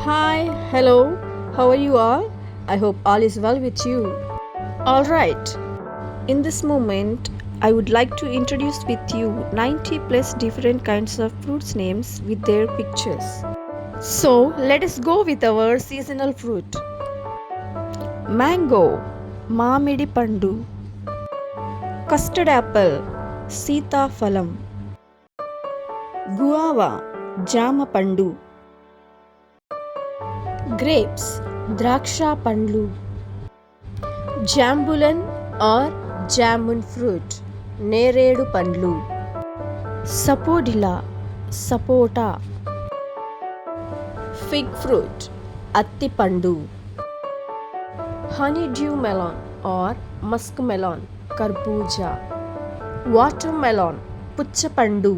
Hi, hello, how are you all? I hope all is well with you. Alright, in this moment, I would like to introduce with you 90 plus different kinds of fruits names with their pictures. So, let us go with our seasonal fruit. Mango, మామిడి పండు. Custard apple, సీతాఫలం. Guava, జామ పండు. Grapes, ద్రాక్ష పండ్లు. Jambulan or jamun fruit, నేరేడు పండ్లు. Sapodilla, సపోటా. Fig fruit, అత్తి పండు. Honeydew melon or musk melon, కర్బూజా. Watermelon, పుచ్చపండు.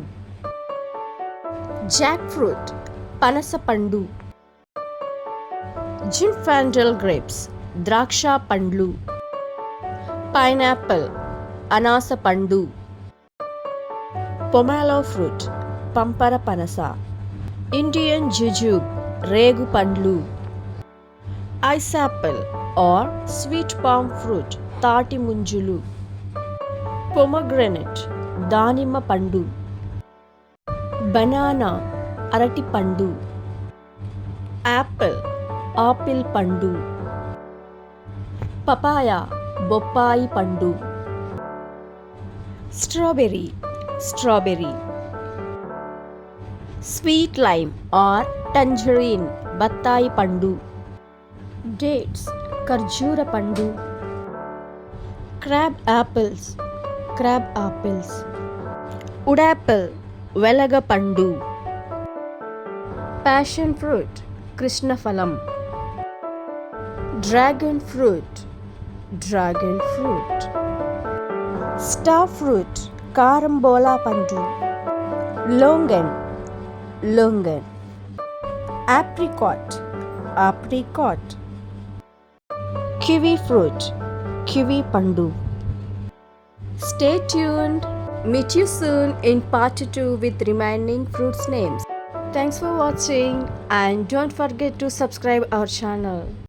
Jackfruit, పనస పండు. Zinfandel grapes, ద్రాక్ష పండ్లు. Pineapple, అనాస పండు. Pomelo fruit, పంపర పనస. Indian jujube, రేగు పండ్లు. Ice apple or sweet palm fruit, తాటి ముంజులు. Pomegranate, దానిమ్మ పండు. Banana, అరటి పండు. Apple, ఆపిల్ పండు. Papaya, బొప్పాయి పండు. Strawberry, strawberry. Sweet lime or tangerine, బత్తాయి పండు. Dates, ఖర్జూర పండు. Crab apples, crab apples. Wood apple, వెలగ పండు. Passion fruit, కృష్ణఫలం. Dragon fruit, dragon fruit. Star fruit, కారంబోలా పండు. Longan, longan. Apricot, apricot. Kiwi fruit, kiwi పండు. Stay tuned. Meet you soon in part 2 with remaining fruits names. Thanks for watching and don't forget to subscribe our channel.